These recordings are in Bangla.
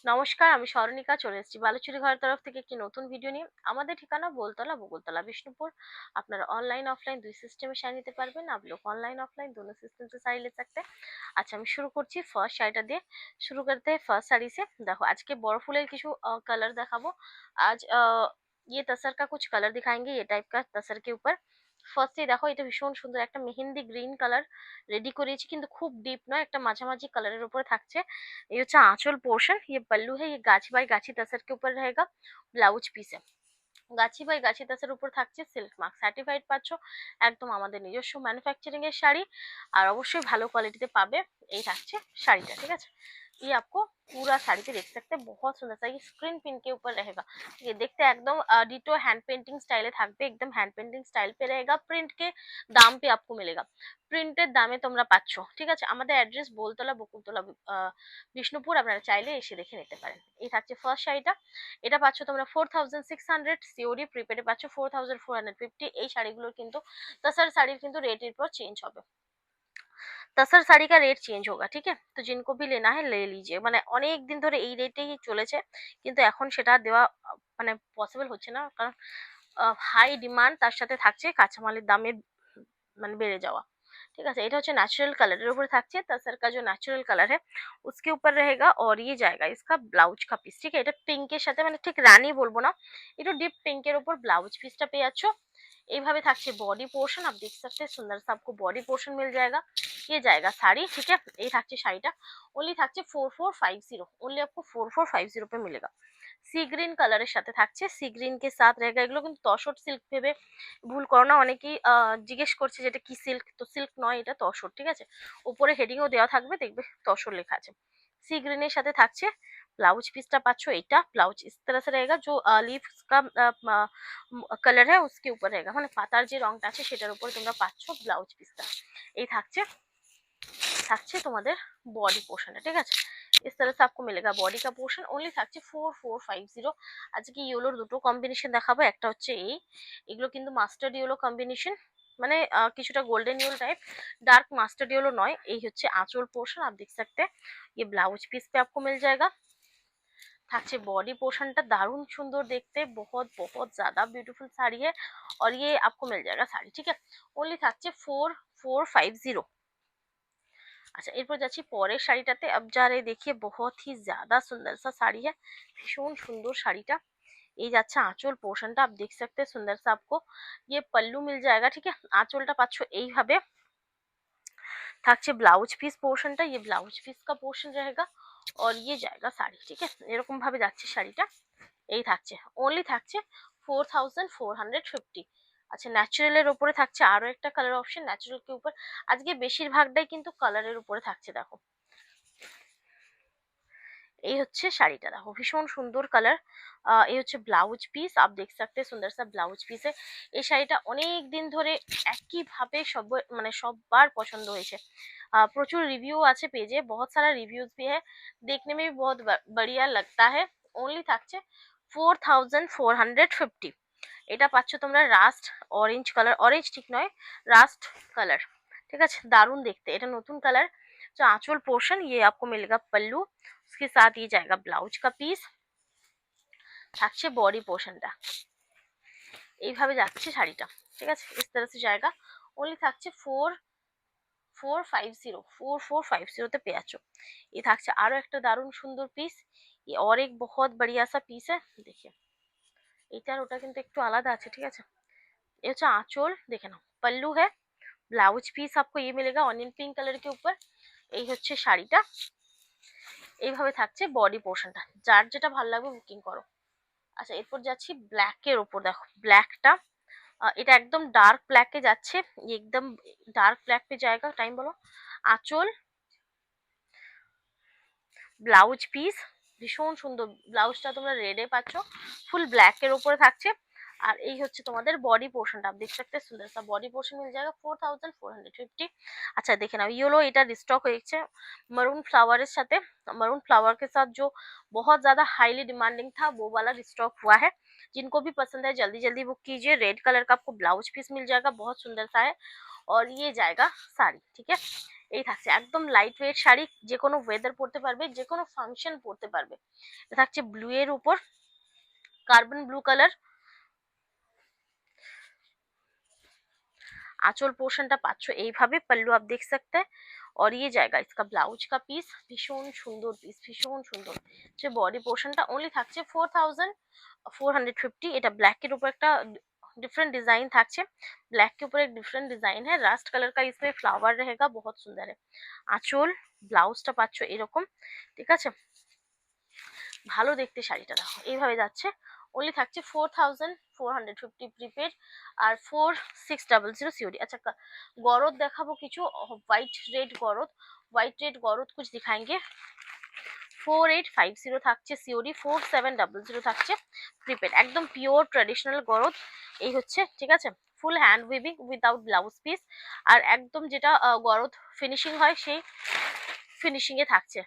নমস্কার, আমি স্মরণিকা চলে এসেছি বালুচুরি ঘরের তরফ থেকে একটি নতুন ভিডিও নিয়ে। আমাদের ঠিকানা बोलतला बकुलतला बिष्णुपुर। আপনারা অনলাइन ऑफलाइन দুই সিস্টেমে শাড়ি নিতে পারবেন। आप लोग ऑनलाइन ऑफलाइन दोनों सिस्टम से শাড়ি ले सकते हैं। আচ্ছা, আমি শুরু করছি ফার্স্ট শাড়িটা দিয়ে। শুরু করতে हैं ফার্স্ট শাড়ি से। দেখো, আজকে বড় ফুলের কিছু কালার দেখাবো। आज ये तसर का कुछ कलर दिखाएंगे, ये टाइप का तसर के ऊपर। ফার্স্টে দেখো, এটা ভীষণ সুন্দর একটা মেহেন্দি গ্রিন কালার রেডি করেছি, কিন্তু খুব ডিপ নয়, একটা মাঝামাঝি কালারের উপরে থাকছে। ये হচ্ছে আঁচল পোর্শন, ये पल्लू है, ये गाछी बाई गाछी तसर के ऊपर रहेगा। ব্লাউজ পিস গাছি বাই গাছি তাসের উপর থাকছে সিল্ক মার্ক সার্টিফাইড পাচ্ছ, একদম আমাদের নিজস্ব ম্যানুফ্যাকচারিং এর শাড়ি, আর অবশ্যই ভালো কোয়ালিটিতে পাবে। এই থাকছে শাড়িটা, ঠিক আছে। ये आपको पूरा साड़ी पे देख सकते हैं, बहुत सुंदर सा ये स्क्रीन प्रिंट के ऊपर रहेगा। ये देखते हैं एकदम डिटो हैंड पेंटिंग स्टाइल থাকবে, एकदम हैंड पेंटिंग स्टाइल पे रहेगा। प्रिंट के दाम पे आपको मिलेगा, প্রিন্টের দামে তোমরা পাচ্ছ, ঠিক আছে। আমাদের অ্যাড্রেস बोलतला বকুলতলা বিষ্ণুপুর, আপনারা চাইলে এসে দেখে নিতে পারেন। এই থাকছে ফার্স্ট শাড়িটা। এটা পাচ্ছ তোমরা 4600 সিওডি, প্রিপেডে পাচ্ছ 4450। এই শাড়িগুলোর কিন্তু तसर শাড়ির কিন্তু রেটের পর চেঞ্জ হবে। तसर শাড়ি का রেট চেঞ্জ होगा, ঠিক है। তো जिनको भी लेना है ले लीजिए। মানে অনেক দিন ধরে এই রেটেই চলেছে, কিন্তু এখন সেটা দেওয়া মানে পসিবল হচ্ছে না, কারণ হাই ডিমান্ড, তার সাথে থাকছে কাঁচামালের দামের মানে বেড়ে যাওয়া। ठीक है, এটা হচ্ছে ন্যাচারাল কালারের উপরে থাকছে। तसर का जो ন্যাচারাল কালার है उसके ऊपर रहेगा, और ये जाएगा इसका ब्लाउज का पीस, ठीक है। এটা পিঙ্কের সাথে, মানে ঠিক রানী বলবো না, একটু ডিপ পিঙ্কের উপর ব্লাউজ পিসটা পেয়ে যাচ্ছ। এইভাবে থাকছে বডি পোর্শন, आप देख सकते हैं सुंदर सा आपको बॉडी पोर्शन मिल जाएगा। ये जाएगा साड़ी, ठीक है। এই থাকছে শাড়িটা, ওনলি থাকছে 4450, ওনলি आपको 4450 पे मिलेगा। সি গ্রিন কালারের সাথে থাকছে, সি গ্রিন কে সাথ रहेगा। এগুলো কিন্তু তসর সিল্ক ভেবে ভুল করো না, অনেকেই জিজ্ঞেস করছে যেটা কি সিল্ক, তো সিল্ক নয়, এটা তসর, ঠিক আছে। উপরে হেডিংও দেওয়া থাকবে, দেখবে তসর লেখা আছে। সি গ্রিনের সাথে থাকছে ব্লাউজ পিসটা পাচ্ছ, এইটা ব্লাউজ इस तरह से रहेगा। जो लीव्स का কালার है उसके ऊपर रहेगा, মানে পাতার যে রংটা আছে সেটার উপরে তোমরা পাচ্ছ ব্লাউজ পিসটা। এই থাকছে থাকছে তোমাদের বডি পোর্শনে, ঠিক আছে। इस तरह से आपको मिलेगा बॉडी का पोर्शन, ओनली থাকছে 4450। আজকে ইয়েলোর দুটো কম্বিনেশন দেখাবো, একটা হচ্ছে এই, এগুলো কিন্তু মাস্টার্ড ইয়েলো কম্বিনেশন, মানে কিছুটা golden yellow type, dark mastered yellow নয়। এই হচ্ছে আঁচল পোর্শন, आप देख सकते हैं। ये ब्लाउज पीस पे आपको मिल जाएगा। থাকছে বডি পোর্শনটা দারুণ সুন্দর দেখতে, बहुत बहुत ज्यादा ब्यूटीफुल साड़ी है, और ये आपको मिल जाएगा साड़ी, ठीक है। ओनली থাকছে 4450। अच्छा, এরপর যাচ্ছি পরের শাড়িটাতে। अब जा रहे देखिए, बहुत ही ज्यादा सुंदर सा साड़ी है, ভীষণ সুন্দর শাড়িটা। এই যাচ্ছে আঁচল পোর্শনটা, आप देख सकते हैं सुंदर सा आपको ये पल्लू मिल जाएगा, ठीक है। আঁচলটা পাচ্ছ এইভাবে, থাকছে ব্লাউজ পিস পোর্শনটা, ये ब्लाउज पीस का पोर्शन रहेगा, और ये जाएगा শাড়ি, ঠিক है। এরকম ভাবে যাচ্ছে শাড়িটা। এই থাকছে, ওনলি থাকছে 4450। আচ্ছা, ন্যাচারালের উপরে থাকছে আরো একটা কালার অপশন, ন্যাচারাল के ऊपर আজকে বেশিরভাগটাই কিন্তু কালারের উপরে থাকছে। দেখো, এই হচ্ছে শাড়িটা, দেখো ভীষণ সুন্দর কালার। এই হচ্ছে ব্লাউজ পিস, आप देख सकते हैं सुंदर सा ब्लाउज पीस है। এই শাড়িটা অনেক দিন ধরে একই ভাবে সব, মানে সববার পছন্দ হয়েছে। প্রচুর রিভিউ আছে পেজে, बहुत सारा रिव्यूज भी है, देखने में भी बहुत बढ़िया लगता है। ओनली থাকছে 4450। এটা পাচ্ছ তোমরা রাস্ট অরেঞ্জ কালার, অরেঞ্জ ঠিক নয়, রাস্ট কালার, ঠিক আছে। দারুণ দেখতে, এটা নতুন কালার। जो आंचल पोर्शन ये आपको मिलेगा पल्लू, उसके साथ ये जाएगा ब्लाउज का पीस, থাকছে বডি পোর্শনটা। এইভাবে যাচ্ছে শাড়িটা, ঠিক আছে। इस तरह से जाएगा, ओनली থাকছে 4450 তে পেয়ে যাচ্ছ। এই থাকছে আরো একটা দারুণ সুন্দর পিস, ये और एक बहुत बढ़िया सा पीस है, देखिए এটার ওটা কিন্তু একটু আলাদা আছে, ঠিক আছে। ये হচ্ছে আঁচল, দেখে নাও, पल्लू है, ब्लाउज पीस आपको ये मिलेगा ऑनियन पिंक कलर के ऊपर। এই হচ্ছে শাড়িটা, এইভাবে থাকছে বডি পোর্শনটা। যার যেটা ভালো লাগবে বুকিং করো। আচ্ছা, এরপর যাচ্ছি ব্ল্যাকের ওপর। দেখো ব্ল্যাকটা, এটা একদম ডার্ক ব্ল্যাকে যাচ্ছে, একদম ডার্ক ব্ল্যাক पे जाएगा। টাইম বলো। আঁচল, ব্লাউজ পিস, ভীষণ সুন্দর ব্লাউজটা তোমরা রেডে পাচ্ছ, ফুল ব্ল্যাকের উপরে থাকছে। আর এই হচ্ছে তোমাদের বডি পোর্শনটা, आप देख सकते हैं सुंदर सा बॉडी पोर्शन मिल जाएगा 4450। আচ্ছা, দেখে নাও, ইয়েলো এটা রিস্টক হয়েছে मरून फ्लावर সাথে। मरून फ्लावर के साथ जो बहुत ज्यादा हाईली डिमांडिंग था, वो वाला रिस्टॉक हुआ है। जिनको भी पसंद है जल्दी जल्दी बुक कीजिए। रेड कलर का आपको ब्लाउज पीस मिल जाएगा, बहुत सुंदर सा है, और ये जाएगा साड़ी, ठीक है। এই থাকছে একদম লাইট ওয়েট শাড়ি, যে কোনো ওয়েদার পরতে পারবে, যে কোনো ফাংশন পরতে পারবে। এটা থাকছে ব্লু এর উপর, कार्बन ब्लू कलर। आंचल पोर्शनটা পাচ্ছ এইভাবে, पल्लू आप देख सकते हैं। और ये जाएगा इसका ब्लाउज का পিস, ভীষণ সুন্দর পিস, ভীষণ সুন্দর। যে বডি পোর্শনটা অনলি থাকছে 4450। এটা ব্ল্যাক এর উপর একটা डिफरेंट डिजाइन থাকছে, ब्लैक के ऊपर एक डिफरेंट डिजाइन है, रास्ट कलर का इसमें फ्लावर रहेगा, बहुत सुंदर है। আঁচল ব্লাউজটা পাচ্ছ এরকম, ঠিক আছে। ভালো দেখতে শাড়িটা দেখো, এইভাবে যাচ্ছে। অনলি থাকছে 4450 প্রিপেড, আর 4600 সিওডি। আচ্ছা গরদ দেখাবো কিছু, হোয়াইট রেড গরদ, হোয়াইট রেড গরদ কুছ দিখাएंगे। 4850 থাকছে সিওডি, 4700 থাকছে প্রিপেড, একদম পিওর ট্র্যাডিশনাল গরদ। এই হচ্ছে, ঠিক আছে, full hand weaving without blouse piece, আর একদম যেটা গরদ ফিনিশিং হয় সেই ফিনিশিং এ থাকছে।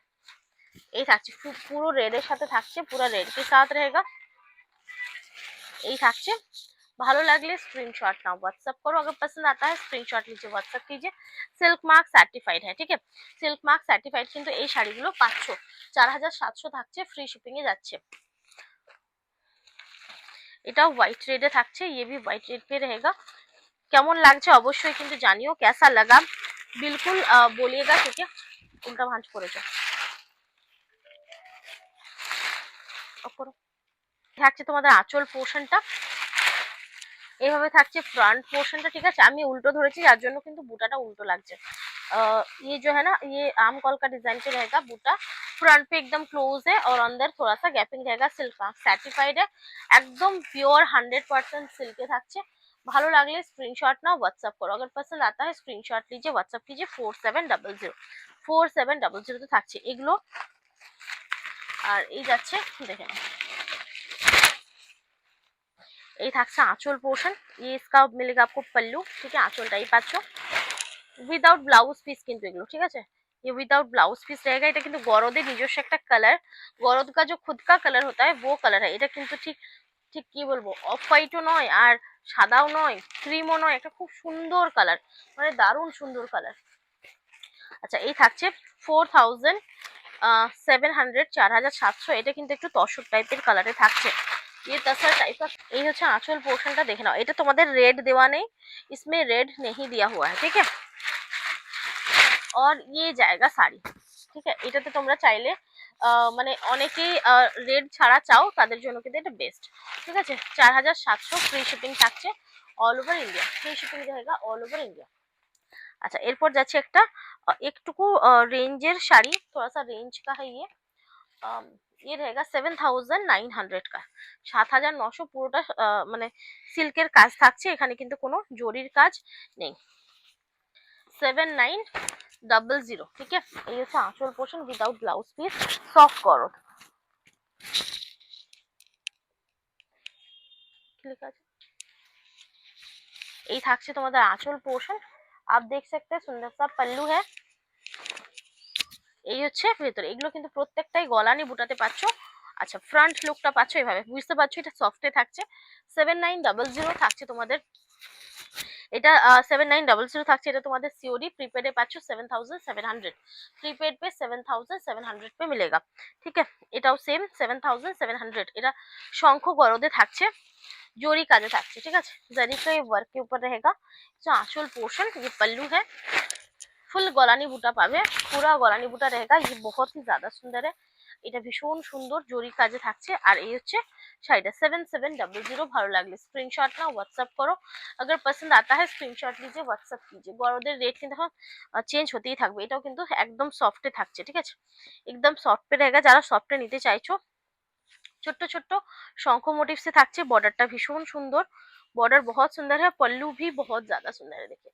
এই থাকছে পুরো রেড এর সাথে থাকছে, পুরো রেড के साथ रहेगा। এই থাকছে, ভালো লাগলে स्क्रीनशॉट नाउ व्हाट्सएप करो, अगर पसंद आता है स्क्रीनशॉट लीजिए, व्हाट्सएप कीजिए। सिल्क मार्क सर्टिफाइड है, ठीक है, सिल्क मार्क सर्टिफाइड। কিন্তু এই শাড়িগুলো 4700 থাকছে, ফ্রি শিপিং এ যাচ্ছে। এটাও হোয়াইট রেডে থাকছে, ये भी व्हाइट रेड पे रहेगा। কেমন লাগছে অবশ্যই কিন্তু জানিও, कैसा लगा बिल्कुल बोलिएगा, ठीक है। উল্টা ভাঁজ করেছো করো। থাকছে তোমাদের আঁচল পোর্শনটা, এইভাবে থাকছে ফ্রন্ট পোর্শনটা, ঠিক আছে। আমি উল্টো ধরেছি যার জন্য কিন্তু বুটাটা উল্টো লাগছে। ये जो है ना, ये आम कॉल का डिजाइन पे रहेगा, बूटा फ्रंट पे एकदम क्लोज है और अंदर थोड़ा सा गैपिंग रहेगा। सिल्क मार्क सर्टिफाइड है, एकदम प्योर 100% सिल्के থাকছে। ভালো লাগলে স্ক্রিনশট নাও, হোয়াটসঅ্যাপ করো, अगर पसंद आता है स्क्रीनशॉट लीजिए, व्हाट्सएप कीजिए। 4700 তে থাকছে এগুলো। আর এই যাচ্ছে, দেখে নাও, এই থাকছে আঁচল পোর্শন, ये इसका मिलेगा आपको पल्लू, ठीक है, আঁচলটাই পাচ্ছ উইদাউট ব্লাউজ পিস কিন্তু এগুলো, ঠিক আছে। ये विदाउट ब्लाउज পিস रहेगा। এটা কিন্তু গরদের নিজস্ব একটা কালার, গরদ का जो खुद का कलर होता है वो कलर है। এটা কিন্তু ঠিক ঠিক কি বলবো, অফ হোয়াইটও নয় আর সাদাও নয়, ক্রিমও নয়, একটা খুব সুন্দর কালার, মানে দারুণ সুন্দর কালার। আচ্ছা এই থাকছে 4700, 4700। এটা কিন্তু একটু তসর টাইপের কালারে থাকছে, ये तसर टाइप का। এই হচ্ছে আঁচল পোর্শনটা, দেখে নাও। এটা তোমাদের রেড দেওয়া নেই, इसमें रेड नहीं दिया हुआ है, ठीक है। और ये जाएगा শাড়ি, ঠিক আছে। এটাতে তোমরা চাইলে মানে অনেকেই রেড ছাড়া চাও, তাদের জন্য কিন্তু এটা বেস্ট, ঠিক আছে। 4700 ফ্রি শিপিং থাকছে all over India, free shipping रहेगा অল ওভার ইন্ডিয়া। আচ্ছা এরপর যাচ্ছে একটা একটুকু रेंजर শাড়ি, थोड़ा सा रेंज का है ये। ये रहेगा 7900 का, 7900 পুরোটা মানে সিল্কের কাজ থাকছে, এখানে কিন্তু কোনো জরির কাজ নেই। 7900, ठीक है। এই হচ্ছে আঁচল portion without blouse piece, soft করো, ঠিক আছে। এই থাকছে তোমাদের আঁচল পোর্শন, आप देख सकते हैं सुंदर सा पल्लू है। এই হচ্ছে ভেতরে, এগুলো কিন্তু প্রত্যেকটাই গলানি বুটাতে পাচ্ছ। আচ্ছা ফ্রন্ট লুকটা পাচ্ছ এইভাবে, বুঝতে পারছো এটা সফটে থাকছে। 7900 থাকছে তোমাদের, এটা 7900 থাকছে। এটা তোমাদের সিওডি, প্রিपेड পাচ্ছ 7700, प्रीपेड पे 7700 पे मिलेगा, ठीक है। এটাও সেম 7700। এটা শঙ্খ গরদে থাকছে, জরি কাজে থাকছে, ঠিক আছে। जरी का ये वर्क के ऊपर रहेगा। जो आंचल पोर्शन, ये पल्लू है, ফুল গলানি বুটা পাবে, পুরা গলানি বুটা रहेगा। ये बहुत ही ज्यादा सुंदर है, এটা ভীষণ সুন্দর জরি কাজে থাকছে। আর এই হচ্ছে শাড়িটা 7700। ভালো লাগলে স্ক্রিনশট নাও, হোয়াটসঅ্যাপ করো, अगर पसंद आता है स्क्रीनशॉट लीजिए, व्हाट्सएप कीजिए। গরদের রেট কিন্তু এখন চেঞ্জ হতেই থাকবে। এটাও কিন্তু একদম সফটে থাকছে, ঠিক আছে, একদম সফট पे रहेगा। যারা সফটে নিতে চাইছো, ছোট্ট ছোট্ট শঙ্খ মোটিভসে থাকছে, বর্ডারটা ভীষণ সুন্দর, बॉर्डर बहुत सुंदर है, पल्लू भी बहुत ज्यादा सुंदर है। देखिए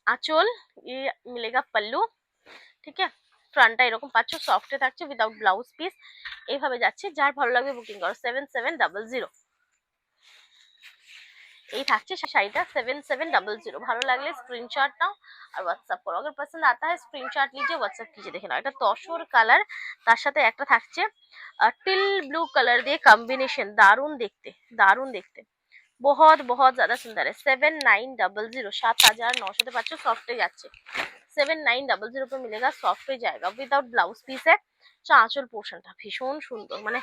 আঁচল, ये मिलेगा पल्लू, ঠিক আছে। ফ্রন্টটা এরকম পাচ্ছ, সফটে থাকছে উইদাউট ব্লাউজ পিস, এইভাবে যাচ্ছে। যার ভালো লাগবে বুকিং করো 7700। এই থাকছে শাড়িটা 7700। ভালো লাগলে স্ক্রিনশট নাও আর হোয়াটসঅ্যাপ করো, अगर पसंद आता है स्क्रीनशॉट लीजिए, व्हाट्सएप कीजिए। দেখে নাও, এটা তসর কালার, তার সাথে একটা থাকছে টিল ব্লু কালার দিয়ে কম্বিনেশন, দারুণ দেখতে, দারুণ দেখতে, बहुत बहुत ज्यादा सुंदर है। 7900, 7900 পাচ্ছ, সফটে যাচ্ছে 7900 पे मिलेगा, सॉफ्ट पे जाएगा, विदाउट ब्लाउज पीस है। आंचल पोर्शनটা ভীষণ সুন্দর, মানে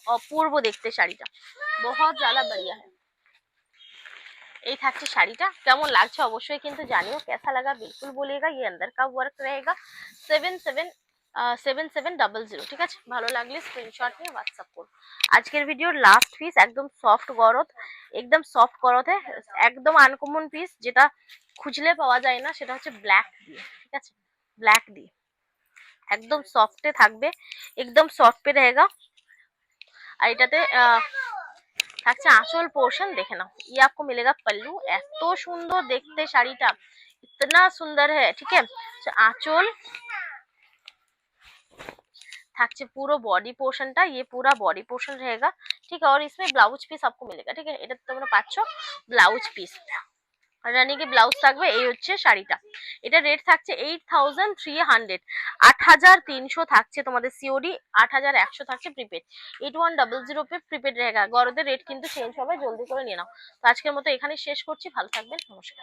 অপূর্ব দেখতে শাড়িটা, বহুত জ্यादा बढ़िया है। এই থাকছে শাড়িটা, কেমন লাগছে অবশ্যই কিন্তু জানিও, कैसा लगा बिल्कुल बोलिएगा। ये अंदर का वर्क रहेगा 7700, ঠিক আছে? ভালো লাগলে স্ক্রিনশট নিয়ে হোয়াটসঅ্যাপ করো। আজকের ভিডিওর লাস্ট পিস একদম সফট গরদ, একদম সফট গরদে, একদম আনকমন পিস, যেটা খুঁজলে পাওয়া যায় না, সেটা হচ্ছে ব্ল্যাক দিয়ে, ঠিক আছে? ব্ল্যাক দিয়ে একদম সফটে থাকবে, একদম সফট पे रहेगा। আর এটাতে থাকছে আঁচল পোর্শন, দেখে নাও। ये आपको मिलेगा पल्लू, এত সুন্দর দেখতে শাড়িটা, इतना सुंदर है, ठीक है? আঁচল থাকছে পুরো বডি পোর্শনটা, ये पूरा बॉडी पोर्शन रहेगा, ठीक है? और इसमें ब्लाउज पीस आपको मिलेगा, ठीक है? এটা তোমরা পাচ্ছ ব্লাউজ পিস, রানী কি ব্লাউজ থাকবে। এই হচ্ছে শাড়িটা, এটা রেট থাকছে 8300, 8300 থাকছে তোমাদের সিওডি, 8100 থাকছে প্রিপেড। 8100 पे প্রিপেড रहेगा। গরদের রেট কিন্তু চেঞ্জ হবে, জলদি করে নিয়ে নাও। তো আজকের মতো এখানে শেষ করছি, ভালো থাকবেন, নমস্কার।